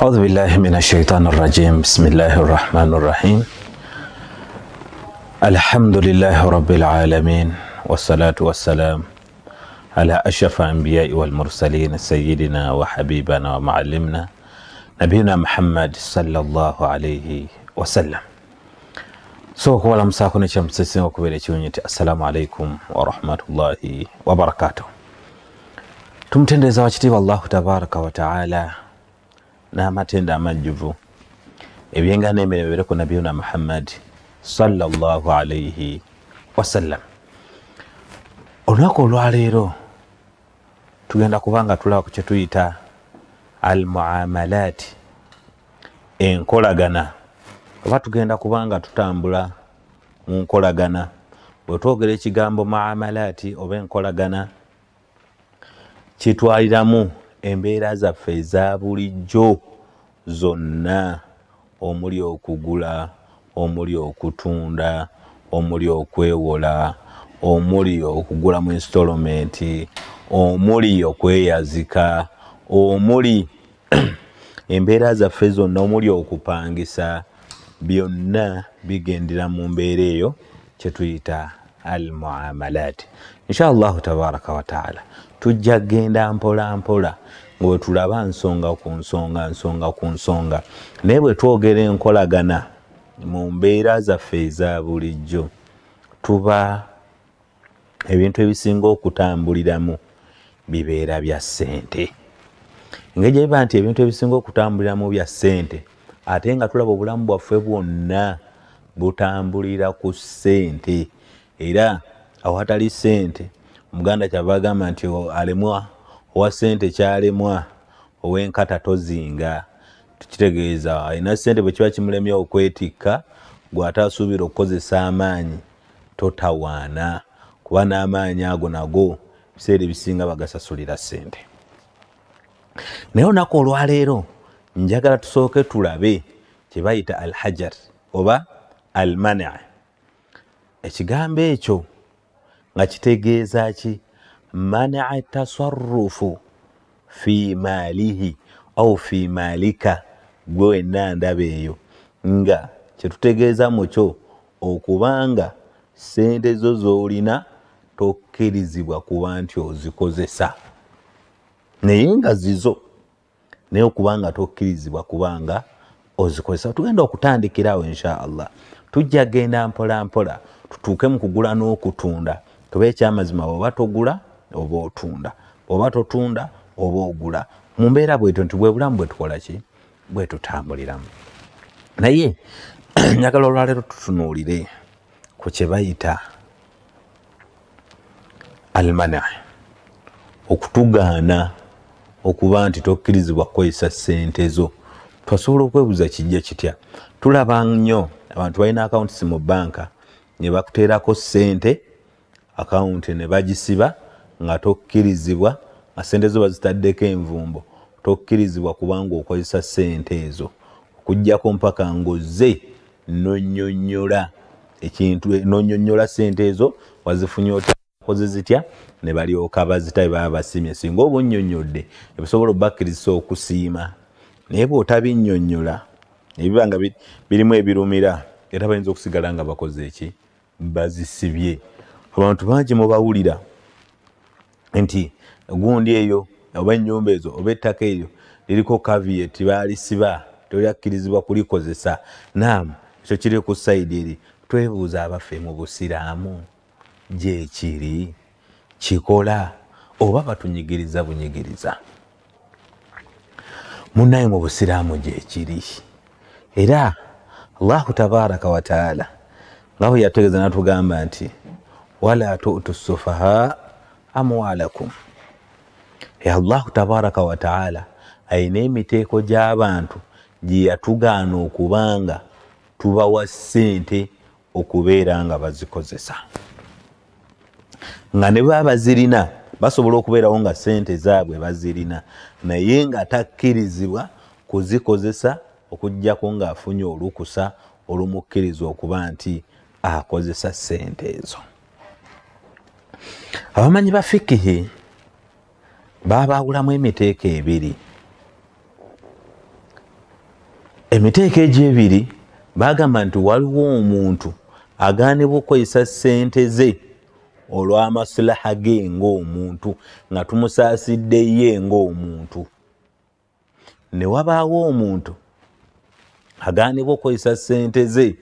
أعوذ بالله من الشيطان الرجيم. بسم الله الرحمن الرحيم. الحمد لله رب العالمين، والصلاة والسلام على أشرف الأنبياء والمرسلين، سيدنا وحبيبنا ومعلمنا نبينا محمد صلى الله عليه وسلم. kwa msako ne chamsese okubere chionyete. Assalamu alaikum wa rahmatullahi wa barakatuh. Tumtendeza wachitiwa Allah tabaraka wa taala na matenda amajuvu ebyenga nemerere ko nabiyuna Muhammad sallallahu alayhi wasallam. Onako lwalero tugenda kubanga tulawa ku kyetuyita al muamalat, enkolagana. Oba tugenda kubanga tutambula mu nkolagana. Bwe twogera ekigambo muamalati oba enkolagana, kitwaliramu embeera zaffe eza bulijjo zonna, omuli okugula, omuli okutunda, omuli okwewola, omuli okugula mu installment, omuli okweyazika, omuli embeera zaffe zonna, omuli okupangisa. Byonna bigendera mu mbeera eyo kyetuyita al muamalat. Inshallah tabaraka wa taala tujja genda mpola mpola ngwe tulaba nsonga ku nsonga. Naye bwe twogera enkolagana mu mbeera zaffe eza bulijjo, tuba ebintu ebisinga okutambuliramu bibeera bya ssente. Engeri gyeba nti ebintu ebisinga okutambuliramu bya ssente, ate nga tulaba obulamu bwaffe bwonna butambulira ku ssente. Era awatali ssente, Omuganda kyava agamba nti alemwa owa ssente kyalemwa ow'enkata tozinga. Tukitegeeza alina ssente bwe kiba kimulemya okwetikka, gw'ate asuubira okukozesa amaanyi totawaana, kuba n'amaanyi ago nago biseera ebisinga bagasasulira ssente. Naye olunaku olwaleero njagala tusooke tulabe kye bayita al hajar oba al mani'. Ekigambo ekyo nga kitegeeza ki? Mani' tasarrufu fi maalihi au fi maalika. Gwe wenna ndaba eyo nga kyetutegeeza mu kyo okubanga ssente zo z'olina tokkirizibwa kuba nti ozikozesa, naye nga zizo, naye okubanga tokkirizibwa kubanga ozikozesa. Tugenda okutandikirawo insha Allah. Tujja genda mpola mpola tutuuke mu kugula n'okutunda. Tuba ekyamazima oba togula oba otunda, oba totunda oba ogula. Mu mbeera bwetyo nti bwe bulamu bwe tukola ki? Bwe tutambuliramu. Naye njagala olwaleero tutunuulire ku kye bayita al mani', okutugaana okuba nti tokkirizibwa kukozesa ssente zo. Twasobola okwebuuza kijja kitya? Tulaba nnyo abantu balina akawunti mu banka ne bakuteerako ssente, akawunti ne bagisiba nga tokkirizibwa, nga ssente zo bazitaddeko envumbo, tokkirizibwa kubanga okozesa ssente ezo, okuggyako mpaka ng'ozze n'onnyonnyola ekintu, n'onnyonnyola ssente ezo wazifunye otakoze zitya, ne balyoka bazita baba basimye. Singa oba onnyonnyodde ebisobola obbakkirizisa okusiima, naye bw'otabinnyonnyola ebiba nga birimu ebirumira, era bayinza okusigala nga bakoze eki? Bazisibye. Abantu bangi mubawulira nti gundi eyo oba ennyumba ezo oba ettaka eryo liriko caveat, baalisiba tolyakkirizibwa kulikozesa. Naam, ekyo kiri ku sayidi eri. Twebuuza abaffe mu busiraamu gye kiri? Kikola oba batunyigiriza bunyigiriza? Munnaye mu busiraamu gye kiri. Era Allahu tabaraka wa taala nga bwe yategeeza n'atugamba nti wala tu'tu sufaha amwalakum. Allahu tabaraka wa taala ayina emiteeko gy'abantu gye yatugaana okubanga tubawa ssente okubeera nga bazikozesa. Nga ne baba bazirina basobola okubeerawo nga ssente zaabwe bazirina, naye nga takkirizibwa kuzikozesa okuggyako ng'afunye olukusa olumukkiriza okuba nti akozesa ssente ezo. Abamanyi ba fikihi babaawulamu emiteeko ebiri. emiteeko egy'ebiri bagamba nti waliwo omuntu agaanibwa okukozesa ssente ze olw'amasulaha ge ng'omuntu nga tumusaasidde ye ng'omuntu, ne wabaawo omuntu agaanibwa okukozesa ssente ze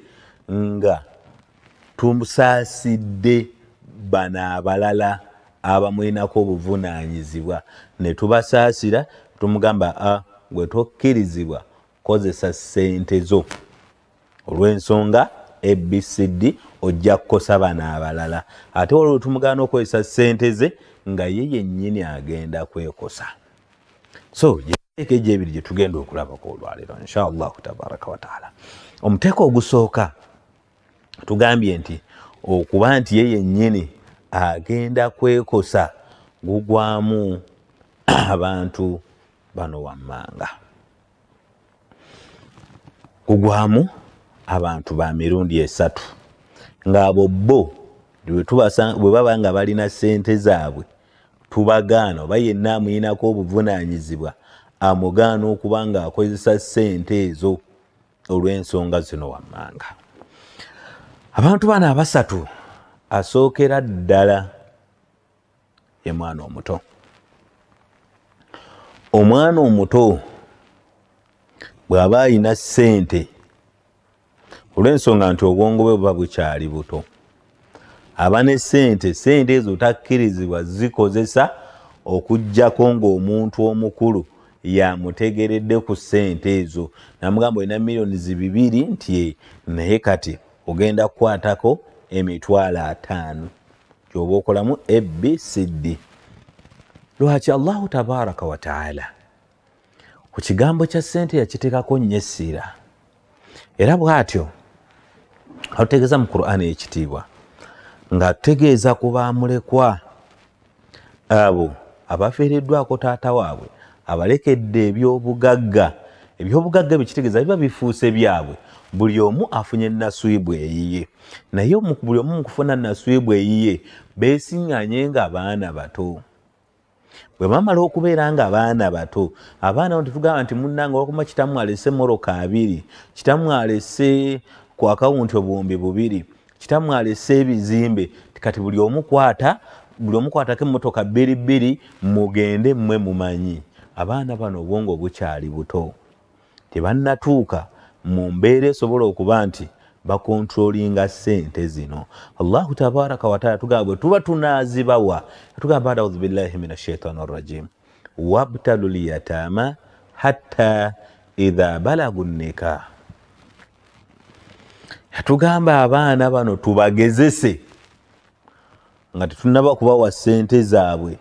nga tumusaasidde bano abalala abamwenako obuvunaanyizibwa, ne tubasaasira tumugamba gwe tokkirizibwa kozesa ssente zo olw'ensonga ABCD ojja kukosa bano abalala. Ate olwo tumugaana okukozesa ssente ze nga ye yennyini agenda kwekosa. So emiteeko egy'ebiri gye tugenda okulabako olwaleero inshallahu tabaraka wa taala. Omuteeko ogusooka tugambye nti okuba nti ye yennyini agenda kwekosa gugwamu abantu bano wammanga, gugwamu abantu ba mirundi esatu, ng'abo bo bwe baba nga balina ssente zaabwe tubagaana oba yenna amuyinako obuvunaanyizibwa amugaana okuba nga akozesa ssente ezo olw'ensonga zino wammanga. Abantu bano abasatu asookera ddala ye mwana omuto. Omwana omuto bw'aba alina ssente olw'ensonga nti obwongo bwe buba bukyali buto, aba ne ssente ezo takkirizibwa zikozesa okuggyako ng'omuntu omukulu yamutegeredde ku ssente ezo namugamba olina miliyoni 2 nti naye kati ogenda kukwatako emitwalo 5 gyoba okolamu ABCD. Lwaki Allahu tabaraka wa taala ku kigambo kya ssente yakiteekako nnyo essira, era bw'atyo atutegeeza mu Qur'ani ekitiibwa ng'atutegeeza ku baamulekwa abo abafiiriddwako taata waabwe abalekedde ebyobugagga. Ebyobugagga bikitegeeza biba bifuuse byabwe, buli omu afunye naswibu eyiye, naye buli omu mu kufuna naswibu eyiye beesiŋŋanye nga baana bato. Bwe bamala okubeera nga baana bato, abaana bano tetugamba nti munnanga olwakuma kitamu alese moroka 2, kitamu alese ku akawunti obuwumbi 2, kitamu alese ebizimbe, kati buli omu kwatako emmotoka 2 mugende mmwe mumanyi. Abaana bano obwongo bukyali buto, tebannatuuka mu mbeera esobola okuba nti bakontrolinga ssente zino. Allahu tabaraka wa taala tugamba bwe tuba tunaazibawa tugamba a'udhu billahi minash shaitani rrajim wabtalu liyatama hatta idha balagu nikah. Tugamba abaana bano tubagezese nga tetunnaba kubawa ssente zaabwe,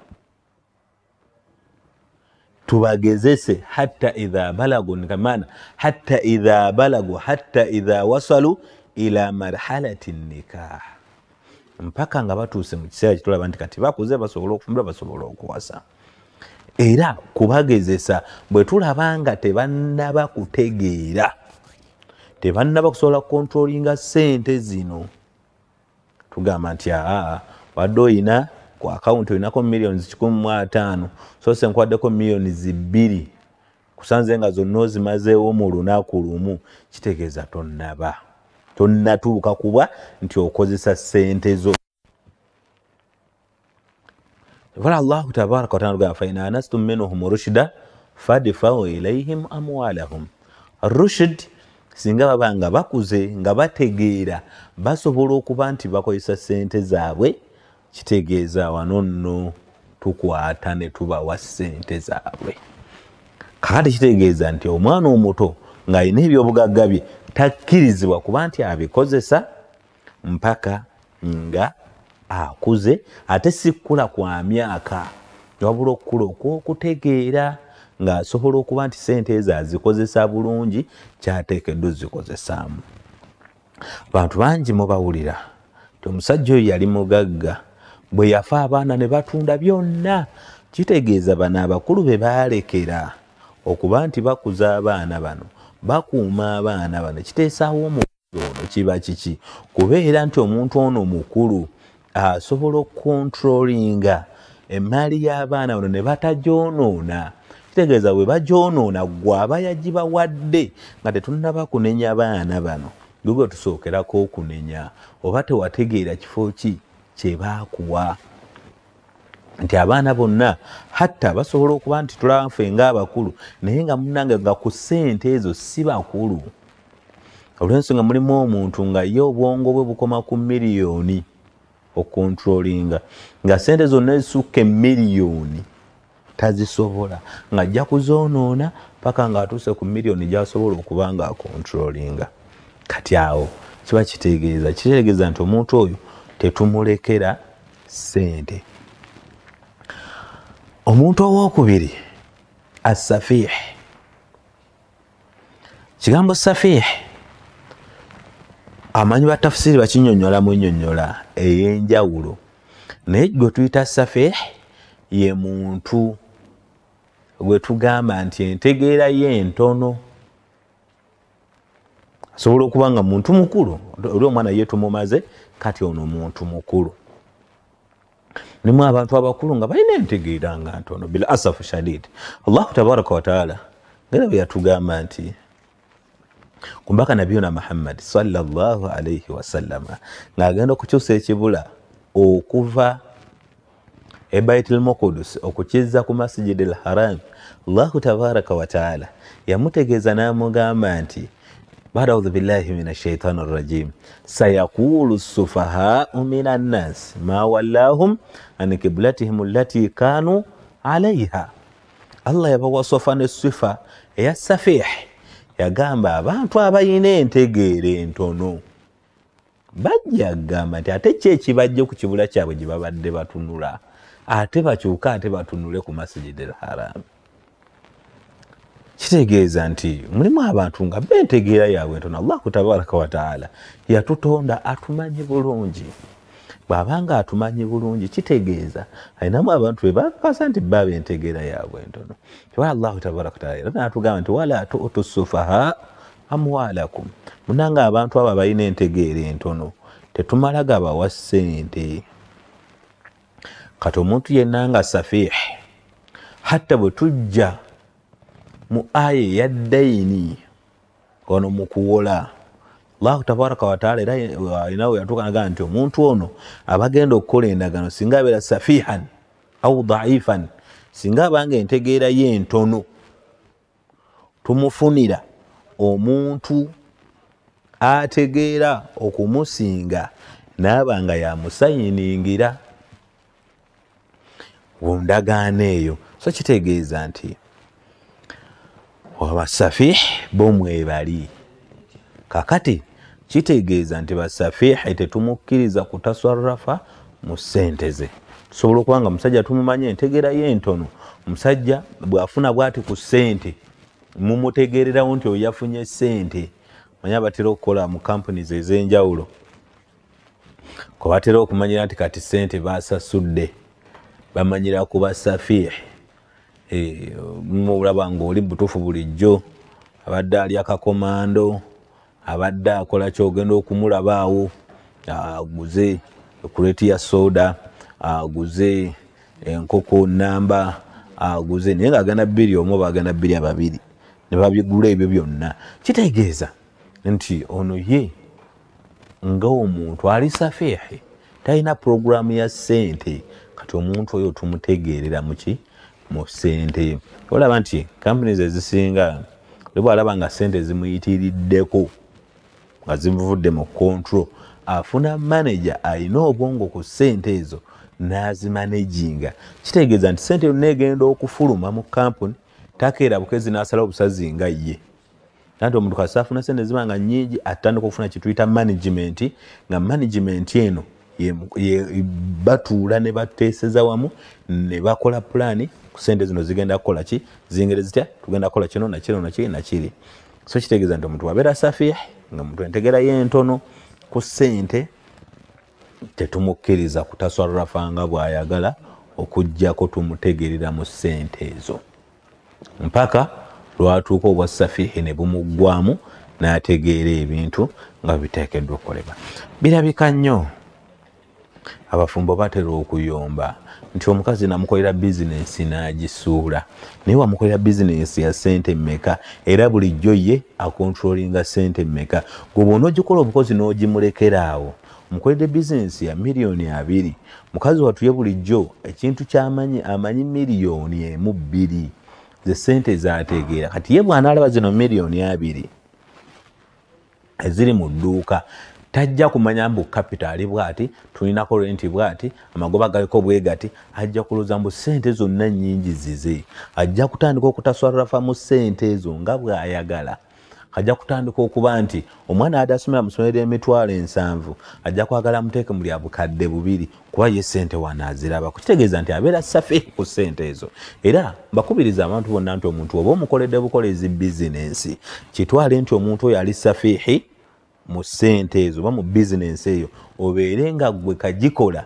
tubagezese hatta idha balagu nikamana hatta idha balagu hatta idha wasalu ila marhalati nikah, mpaka nga batuuse mu kiseera kitulaba nti kati bakuze basobola okufumbira basobola okuwasa. Era kubagezesa bwe tulaba nga tebannaba kutegeera, tebannaba kusobola kontrolinga ssente zino, tugamba nti wadde oyina ku akawunti olinako miliyoni 150 so se nkwaddeko miliyoni 2 kusanze nga zonna ozimazeewo mu lunaku lumu, kitegeeza tonnatuuka kuba nti okozesa ssente zo. Wala Allahu tabaraka wa taala gamba fa in anastum minhum rushda fadfa'u ilayhim amwalahum. Rushd singa baba nga bakuze nga bategeera basobola okuba nti bakozesa ssente zaabwe, kitegeeza wano nno tukwata ne tubawa ssente zaabwe. Kakati kitegeeza nti omwana omuto ng'alina ebyobugagga bye takkirizibwa kuba nti abikozesa mpaka nga akuze, ate si kkula kwa myaka wabula okkula okw'okutegeera ng'asobola okuba nti ssente ezo azikozesa bulungi kyateekeddwa zikozesaamu. Abantu bangi mubawulira nti omusajja oyo yali mugagga, bwe yafa abaana ne batunda byonna, kitegeeza bano abakulu be baalekera okuba nti bakuza abaana bano, bakuuma abaana bano, kiteesaawo omukozi ono kiba kiki? Kubeera nti omuntu ono mukulu asobola okukontrolinga emmaali y'abaana bano ne batagyonoona, kitegeeza bwe bagyonoona gwe aba yagibawadde nga tetunnaba kunenya baana bano gwe tusookerako okunenya oba tewategeera kifo ki kye baakuwa nti abaana bonna hatta basobola okuba nti tulaba ffe ng'abakulu naye nga munnange nga ku ssente ezo si bakulu olw'ensonga mulimu omuntu nga ye obwongo bwe bukoma ku miliyoni okontrolinga nga ssente zonna ezisukka emiliyoni tazisobola nga ajja kuzoonoona paka ng'atuuse ku miliyoni gy'asobola okuba nga akontrolinga kati awo kiba kitegeeza nti omuntu oyo tetumulekera ssente. Omuntu owookubiri as-safih. Kigambo safih amanyi ba tafsiri bakinyonnyola mu nnyonnyola ey'enjawulo naye gwe tuyita safih ye muntu gwe tugamba nti entegeera ye ntono asobola okuba nga muntu mukulu oli omwana ye tumumaze kati ono muntu mukulu nimu abantu abakulu nga balina entegeera nga ntono bil asafu shadid. Allahu tabaraka wa taala ngera bwe yatugamba nti kumbaka nabiyuna Muhammad sallallahu alayhi wasallama ng'agenda okukyusa ekibula okuva e Baitul Maqdis okukizza ku Masjidil Haram Allahu tabaraka wa taala yamutegeeza n'amugamba nti ba'udhu billahi minash shaitanir rajim sayaqulu as-sufaha'u minan nas ma wallahum an qiblatihim allati kanu 'alayha. Allah yabawasofa n'esifa eya safih yagamba abantu abayina entegeera entono bajja gamba nti ate ki ekibajje ku kibula kyabwe gye babadde batunula ate bakyuka ate batunule ku Masjidil Haram. Kitegeeza nti mulimu abantu nga bentegeera yaabwe ntono. Allahu tabaraka wa taala yatutonda atumanyi bulungi. Bw'abanga atumanyi bulungi kitegeeza ayinamu abantu be bakakasa nti baba entegeera yaabwe ntono. Kiwa Allahu tabaraka wa taala era n'atugamba nti wala tu'tu sufaha amwalakum. Munanga abantu abo balina entegeera entono tetumala gabawa ssente. Kati omuntu yenna nga safih hatta bwe tujja mu aya ya dayini ono mu kuwola Allahu tabaraka wa taala era inawe yatukanagamba nti omuntu ono abagenda okukola endagano singa abeera safihan au dhaifan singa abanga entegeera ye ntono tumufunira omuntu ategeera okumusinga n'abanga yamusayiningira ndagaano eyo. So kitegeeza nti abasafih bomwebali kakati kitegeeza nti basafih tetumukkiriza kutasarrafa mu ssente ze. Tusobola okuba nga musajja tumumanye entegeera ye ntono omusajja bw'afuna bw'ati ku ssente mumutegeererawo nti oyo yafunye ssente. Manya batera okukola mu companies ez'enjawulo ko batera okumanyira nti kati ssente basasudde bamanyira ku basafih. Mulaba ng'oli butuufu bulijjo abadde ali akakomando abadde akola kyogenda okumulabaawo aguze ekuleti ya soda aguze enkoko namba aguze naye ng'agenda bbiri omu oba agenda bbiri ababiri ne babigula ebyo byonna. Kitegeeza nti ono ye ng'omuntu ali safihi talina puroguramu ya ssente kati omuntu oyo tumutegeerera muki mu ssente. Olaba nti companies ezisinga bw'alaba nga ssente zimuyitiriddeko nga zivudde mu control afuna manager alina obwongo ku ssente ezo n'azimanaginga. Kitegeeza nti ssente yonna egenda okufuluma mu kampuni takeera bukezi n'asalawo obusazi nga ye. Nanti omuntu kasi afuna ssente ziba nga nnyingi atandika okufuna kye tuyita management nga management eno batuula ne bateeseza wamu ne bakola pulaani ku ssente zino zigenda kukola ki zingere zitya tugenda kukola kino nakino nakiri nakiri. So kitegeeza nti omuntu wabeera safih nga muntu entegeera ye ntono ku ssente tetumukkiriza kutasarrafanga bw'ayagala okuggyako tumutegeerera mu ssente ezo mpaka lwatuuka obwa safihi ne bumuggwamu n'ategeera ebintu nga biteekeddwa okukolebwa. Birabika nnyo abafumbo batera okuyomba nti omukazi namukolera bizinensi n'agisuula naye wamukolera bizinensi ya ssente mmeka era bulijjo ye akontrolinga ssente mmeka gwe bw'ona ogikola obukozi n'ogimulekera awo mukoledde bizinensi ya miliyoni 2 mukazi watuye bulijjo ekintu ky'amanyi amanyi miliyoni 1-2 ze ssente zaategeera kati ye bw'anaalaba zino miliyoni 2 eziri mu dduuka tajja kumanya mbu kapitaali bwati tulinako renti bwati amagoba galiko bwegati ajja kulooza mbu ssente zonna nnyingi zize ajja kutandika okutaswalirafa mu ssente ezo nga bw'ayagala ajja kutandika okuba nti omwana adasomera mu ssomero ly'emitwalo 7 ajja kwagala muteeke mu lya bukadde 2 kuba ye ssente wanaaziraba kukitegeeza nti abeera safihi ku ssente ezo era mbakubiriza abantu bonna nti omuntu oba omukoledde bukolezi bizinensi kitwale nti omuntu oyo ali safihi mu ssente ezo oba mu bizinensi eyo obeere nga gwe kagikola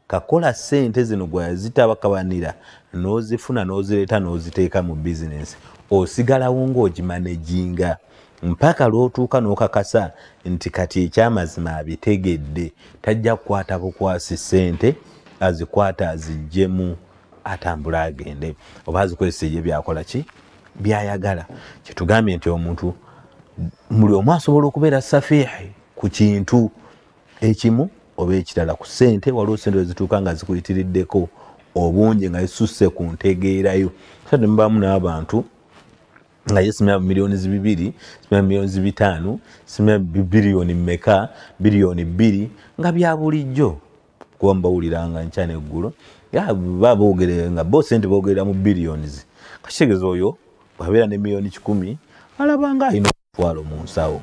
kakola ssente zino gwe yazitabakabanira n'ozifuna n'ozireeta n'oziteeka mu bizinensi osigalawo ng'ogimanejinga mpaka lw'otuuka n'okakasa nti kati ekyamazima abitegedde tajja kukwata bukwasi ssente azikwata aziggyemu atambula agende oba azikozesa ye byakola ki byayagala kyetugambye nti omuntu muli omu asobola okubeera safihi ku kintu ekimu oba ekirala ku ssente waliwo ssente ezituuka nga zikuyitiriddeko obungi nga zisusse ku ntegeerayo sate mubaamu n'abantu nga yesimira miliyoni 2 simira miliyoni 5 simira biliyoni mmeka biliyoni 2 nga bya bulijjo kuba mbawuliranga nkya n'eggulo boogere nga bo ssente boogerera mu biliyonizi kakitegeeza oyo bwabeera ne miliyoni 10 alabanga alina omutwalo mu nsawo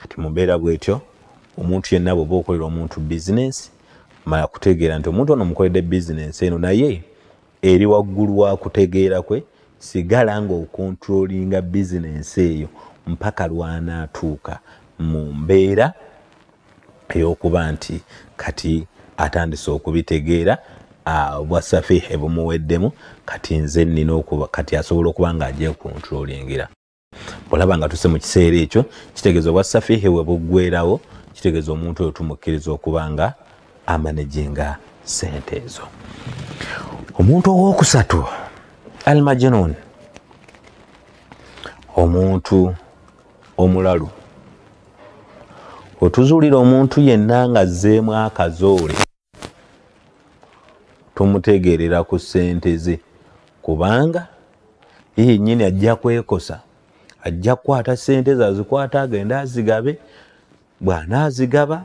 kati mu mbeera bwetyo omuntu yenna bw'oba okolera omuntu bizinensi mala kutegeera nti omuntu ono mukoledde bizinensi eno naye eri waggulu wa kutegeera kwe sigala ng'okontrolinga bizinensi eyo mpaka lwanaatuuka mu mbeera ey'okuba nti kati atandise okubitegeera bwasafihi bumuweddemu kati nze nnina okuba kati asobola okuba nga ajja kontrolingira bw'olaba nga tuse mu kiseera ekyo kitegeeza obwasafihi bwe buggwerawo kitegeeza omuntu oyo tumukkiriza okuba nga amanejinga ssente ezo. Omuntu ow'okusatu almajnun, omuntu omulalu. Otuzuulira omuntu yenna nga azzeemu akazoole tumutegeerera ku ssente ze, kubanga ye nnyini ajja kwekosa, ajja kukwata ssente ze azikwata agenda azigabe, bw'anaazigaba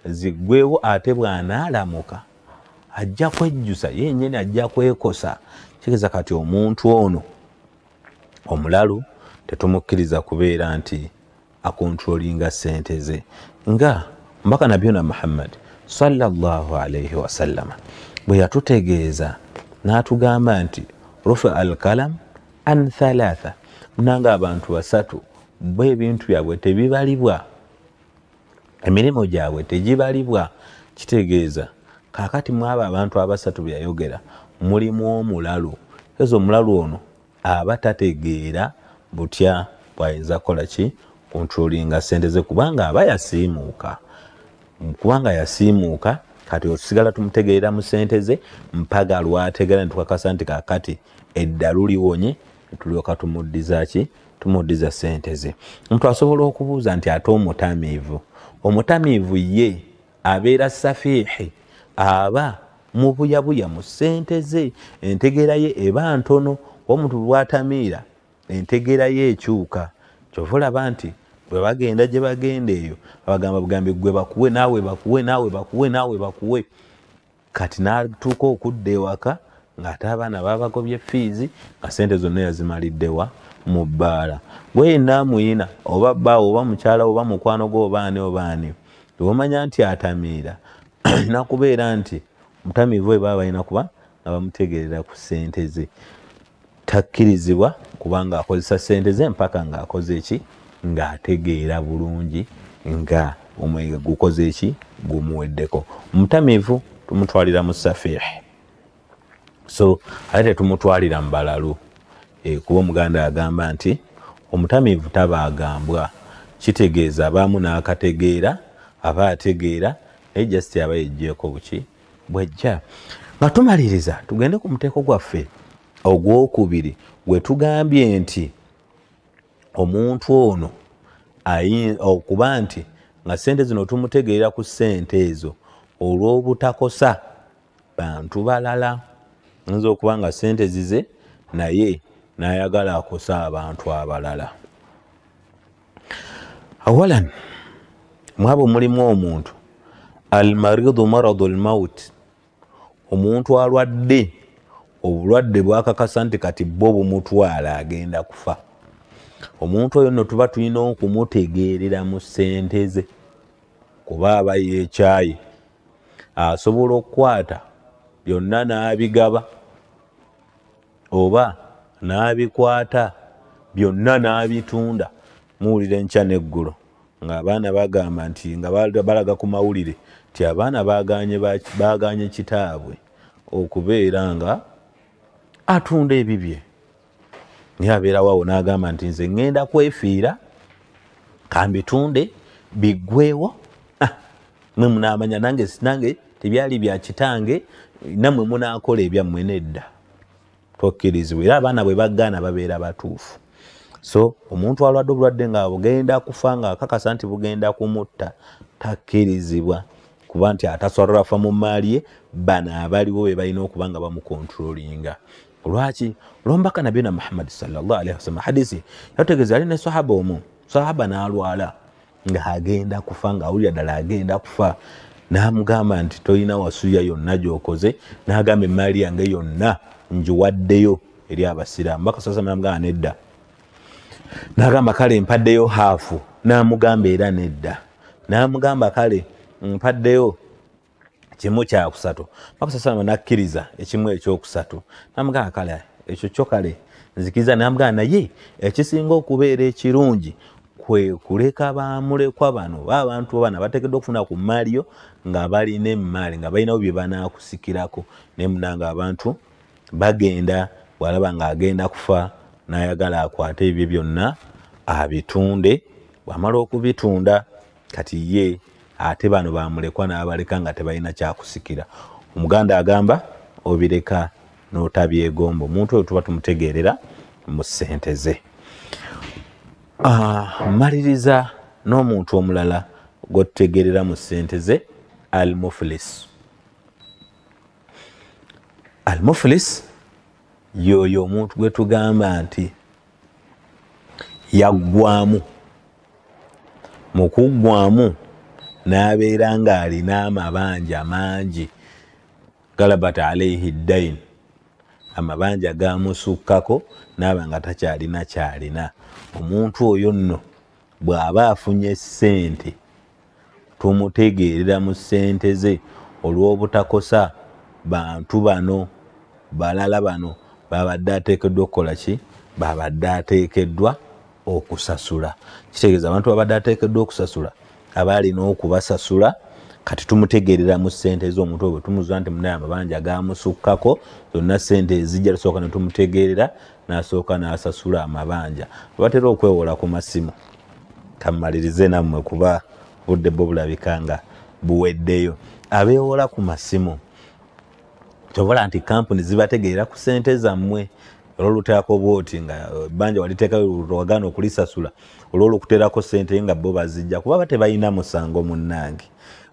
ziggwewo ate bw'anaalamuka ajja kwejjusa, ye nnyini ajja kwekosa. Kitegeeza kati omuntu ono omulalu tetumukkiriza kubeera nti akontrolinga ssente ze, nga mbaka nabiyuna Muhammad sallallahu alayhi wasallam bwe yatutegeeza n'atugamba nti rufa al-kalam an thalatha, nanga abantu basatu bwe ebintu byabwe tebibalibwa, emirimu gyabwe tegibalibwa. Kitegeeza kaakati mwaba abantu abasatu byayogera mulimu omulalu. Ezo omulalu ono aba tategeera butya bwayinza kukola ki kontrolinga ssente ze, kubanga aba yasiimuuka. Kubanga yasiimuuka kati otusigala tumutegeera mu ssente ze mpaka lwategeera ne tukakasa nti kaakati eddalu liwonye, tulyoka tumuddiza ki, tumuddiza ssente ze. Omuntu asobola okubuuza nti ate omutamiivu, omutamiivu ye abeera safiihi, aba mubuyabuya mu ssente ze, entegeera ye eba ntono. Omuntu bw'atamiira entegeera ye ekyuka. Kyova olaba nti bwe bagenda gye bagenda eyo abagamba bugambe gwe bakuwe naawe bakuwe naawe bakuwe naawe bakuwe, kati n'atuuka okudda ewaka ng'ate abaana babagobye fiizi nga ssente zonna yazimaliddewa mu bbaala. Gwe yenna amuyina oba bbaawo oba mukyala oba mukwano gwe oba ani oba ani, omanya nti atamiira alina kubeera nti mutamiivu we baba balina kuba nga bamutegeerera ku ssente ze. Takkirizibwa kubanga akozesa ssente ze mpaka ng'akoze eki, ng'ategeera bulungi nga omwenge gukoze eki, gumuweddeko. Omutamiivu tumutwalira mu safiihi, so ate tetumutwalira mu balalu. Kuba Omuganda agamba nti omutamiivu taba agambwa. Kitegeeza abaamu n'akategeera, aba ategeera naye just aba yeggyeko buki, bwejja. Nga tumaliriza tugende ku muteeko gwaffe ogwokubiri gwe tugambye nti omuntu ono okuba nti nga sente zino tumutegeera ku sente ezo olw'obutakosa bantu balala. Nzo okuba nga sente zize naye n'ayagala akosa abantu abalala. Awalan mwabo mulimu omuntu almaridu maradul maut, omuntu alwadde obulwadde bwakakasa nti kati bo bumutwala agenda kufa. Omuntu oyo nno tuba tulina okumutegeerera mu ssente ze, kuba aba yeekyaye asobola okukwata byonna n'abigaba oba n'abikwata byonna n'abitunda. Muwulire enkya n'eggulo ng'abaana bagamba nti nga balaga ku mawulire nti abaana baaganye kitaabwe okubeera nga atunda ebibye. Naye abeerawo n'agamba nti nze ŋŋenda kwefiira kambitunde biggweewo. Mwe munaamanya nange tebyali bya kitange, nammwe munaakola ebyammwe nedda. Tokkirizibwa era abaana bwe baggaana babeera batuufu. So omuntu alwadde obulwadde nga bugenda kufa nga akakasa nti bugenda kumutta takkirizibwa, kuba nti atasarrafa mu maali ye, bano abaliwo be balina okuba nga bamukontrolinga. Lwaki? Olw'omubaka nabiyina Muhammad sallallahu alaihi wasallam hadisi yategeeza ali ne sahaba omu, sahaba n'alwala nga agenda kufa, nga awulira ddala agenda kufa, n'amugamba nti tolina wasuya yonna gy'okoze, n'agamba emaali yange yonna ngiwaddeyo eri abasiraamu. Mbaka sasa n'amugamba nedda. N'agamba kale mpaddeyo haafu, n'amugamba era nedda. N'amugamba kale mpaddeyo kimu kyakusatu. Mbaka sasa n'akkiriza ekimu ekyokusatu. N'amugamba kale ekyo kyo kale nzikiriza. N'amugamba naye ekisinga okubeera ekirungi kwe kuleka bamulekwa bano abantu bana bateekeddwa okufuna ku maali yo nga balina emaali, nga balinawo bye banaakusikirako. Naye munanga abantu bagenda, bw'alaba ng'agenda kufa n'ayagala akwate ebyo byonna abitunde. Bw'amala okubitunda kati ye ate bano bamulekwa n'abaleka nga tebalina kyakusikira. Omuganda agamba obireka n'otabyegomba. Omuntu oyo tuba tumutegeerera mu ssente ze. Maliriza n'omuntu omulala gw'otutegeerera mu ssente ze, al-muflis. Al-muflis yoyo omuntu gwe tugamba nti yaggwamu. Mu kuggwamu n'abeera ng'alina amabanja mangi, galabat alayhi dain, amabanja gamusukkako n'aba nga takyalina kyalina. Omuntu oyo nno bw'aba afunye ssente tumutegeerera mu ssente ze olw'obutakosa bantu bano balala bano babadde ateekeddwa okukola ki? Babadde ateekeddwa okusasula. Kitegeeza abantu babadde ateekeddwa okusasula aba alina okubasasula. Kati tumutegeerera mu ssente z'omuntu oyo. Tumuzuula nti munaye amabanja gamusukkako, zonna ssente ezijja tusooka ne tumutegeerera n'asooka n'asasula amabanja. Batera okwewola ku masimu. Kamalirize nammwe kuba budde bwo bulabika nga buweddeyo. Abeewola ku masimu kyobola nti kampuni zibategeera ku ssente zammwe. Olw'oluteerako bwoti nga ebbanja waliteekayo wagaana okulisasula, olw'olukuteerako ssente nga bo bazijja, kuba tebalina musango munnange.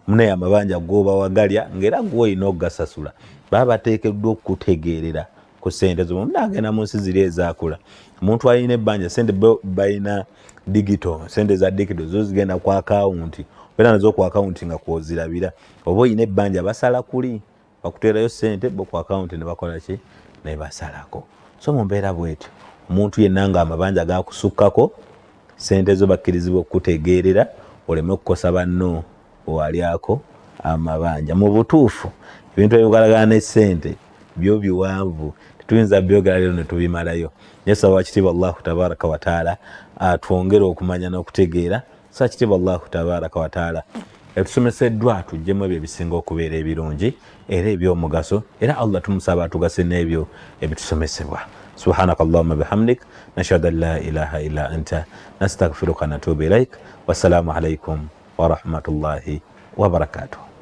Munaye amabanja g'oba wagalya ng'era gwe olina okugasasula, baba bateekeddwa okutegeerera ku ssente zo. Munagenda mu nsi ziri ezaakula, omuntu alina ebbanja ssente balina digito, ssente za digito zo zigenda ku akawunti, obeera nazo ku akawunti nga kwozirabira. Oba olina ebbanja basala kuli, bakuteerayo ssente bo ku akawunti ne bakola ki? Ne basalako. So mu mbeera bwetyo omuntu yenna nga amabanja gakusukkako, ssente zo bakkirizibwa okutegeerera oleme okukosa banno owalyako amabanja. Mu butuufu ebintu ebikolagana n'essente byo biwanvu, tetuyinza byogera leero ne tubimalayo. Nyesaba wakitiibwa Allahu tabaraka wa taala atwongere okumanya n'okutegeera. Sa kitiibwa Allahu tabaraka wa taala etusomeseddwa tuggyemu ebyo ebisinga okubeera ebirungi era eby'omugaso, era Allah tumusaba atugase n'ebyo ebitusomesebwa. Subhanaka Allahumma bihamdik, nashhadu an la ilaha illa anta, nastaghfiruka wa natubu ilaik. Wassalamu alaikum wa rahmatullahi wa barakatuh.